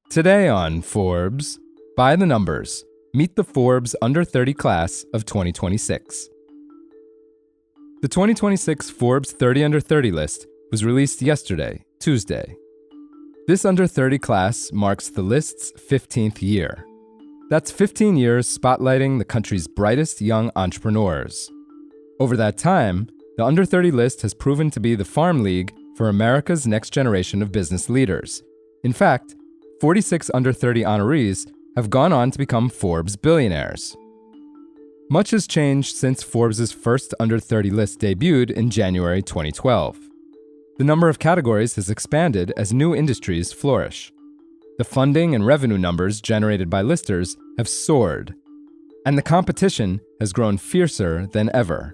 Today on Forbes, by the numbers, meet the Forbes Under 30 class of 2026. The 2026 Forbes 30 Under 30 list was released yesterday, Tuesday. This Under 30 class marks the list's 15th year. That's 15 years spotlighting the country's brightest young entrepreneurs. Over that time, the Under 30 list has proven to be the farm league for America's next generation of business leaders. In fact, 46 Under 30 honorees have gone on to become Forbes billionaires. Much has changed since Forbes' first Under 30 list debuted in January 2012. The number of categories has expanded as new industries flourish. The funding and revenue numbers generated by listers have soared, and the competition has grown fiercer than ever.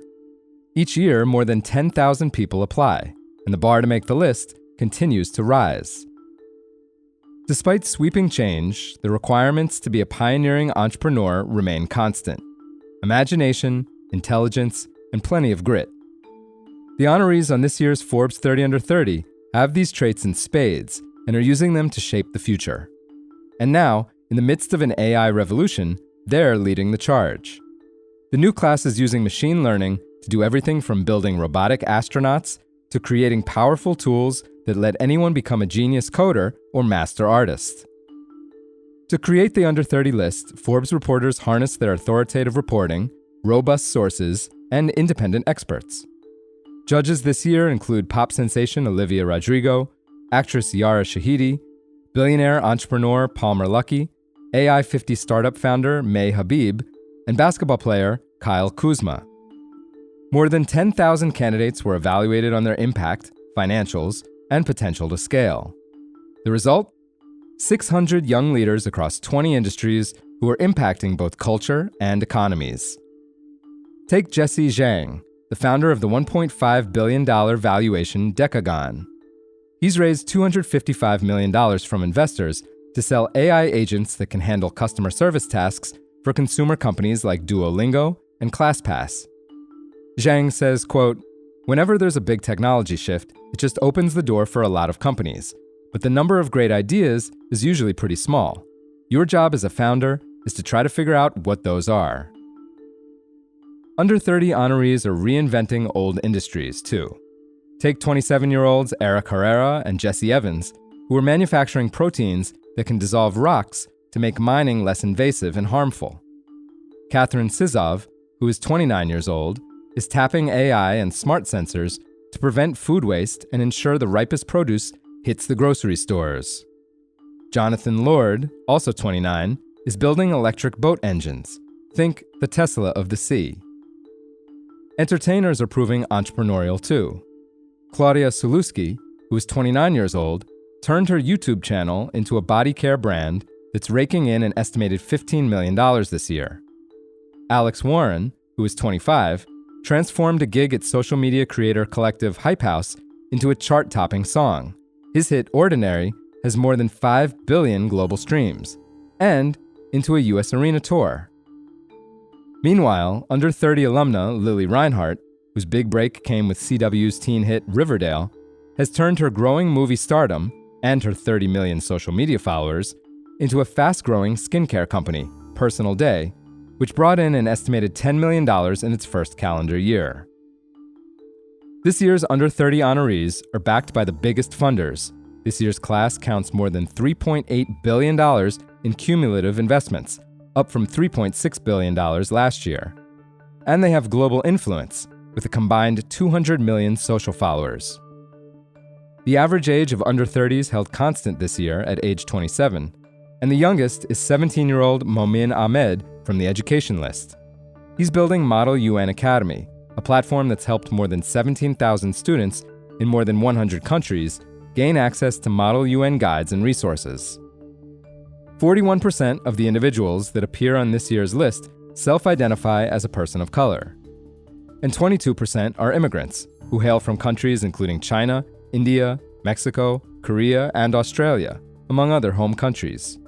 Each year, more than 10,000 people apply, and the bar to make the list continues to rise. Despite sweeping change, the requirements to be a pioneering entrepreneur remain constant: imagination, intelligence, and plenty of grit. The honorees on this year's Forbes 30 Under 30 have these traits in spades and are using them to shape the future. And now, in the midst of an AI revolution, they're leading the charge. The new class is using machine learning to do everything from building robotic astronauts to creating powerful tools that let anyone become a genius coder or master artist. To create the Under 30 list, Forbes reporters harness their authoritative reporting, robust sources, and independent experts. Judges this year include pop sensation Olivia Rodrigo, actress Yara Shahidi, billionaire entrepreneur Palmer Luckey, AI 50 startup founder May Habib, and basketball player Kyle Kuzma. More than 10,000 candidates were evaluated on their impact, financials, and potential to scale. The result? 600 young leaders across 20 industries who are impacting both culture and economies. Take Jesse Zhang, the founder of the $1.5 billion valuation Decagon. He's raised $255 million from investors to sell AI agents that can handle customer service tasks for consumer companies like Duolingo and ClassPass. Zhang says, quote, "Whenever there's a big technology shift, it just opens the door for a lot of companies. But the number of great ideas is usually pretty small. Your job as a founder is to try to figure out what those are." Under 30 honorees are reinventing old industries, too. Take 27-year-olds Eric Herrera and Jesse Evans, who are manufacturing proteins that can dissolve rocks to make mining less invasive and harmful. Catherine Sizov, who is 29 years old, is tapping AI and smart sensors to prevent food waste and ensure the ripest produce hits the grocery stores. Jonathan Lord, also 29, is building electric boat engines. Think the Tesla of the sea. Entertainers are proving entrepreneurial too. Claudia Sulewski, who is 29 years old, turned her YouTube channel into a body care brand that's raking in an estimated $15 million this year. Alex Warren, who is 25, transformed a gig at social media creator collective Hype House into a chart-topping song. His hit Ordinary has more than 5 billion global streams, and into a US arena tour. Meanwhile, Under 30 alumna Lily Reinhart, whose big break came with CW's teen hit Riverdale, has turned her growing movie stardom and her 30 million social media followers into a fast-growing skincare company, Personal Day, which brought in an estimated $10 million in its first calendar year. This year's Under 30 honorees are backed by the biggest funders. This year's class counts more than $3.8 billion in cumulative investments, up from $3.6 billion last year. And they have global influence, with a combined 200 million social followers. The average age of under 30s held constant this year at age 27, and the youngest is 17-year-old Momin Ahmed from the education list. He's building Model UN Academy, a platform that's helped more than 17,000 students in more than 100 countries gain access to Model UN guides and resources. 41% of the individuals that appear on this year's list self-identify as a person of color. And 22% are immigrants, who hail from countries including China, India, Mexico, Korea, and Australia, among other home countries.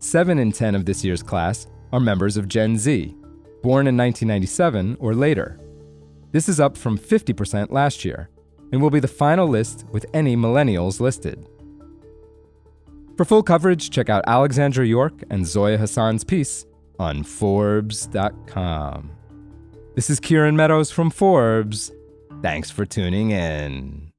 7 in 10 of this year's class are members of Gen Z, born in 1997 or later. This is up from 50% last year, and will be the final list with any millennials listed. For full coverage, check out Alexandra York and Zoya Hassan's piece on forbes.com. This is Kieran Meadows from Forbes. Thanks for tuning in.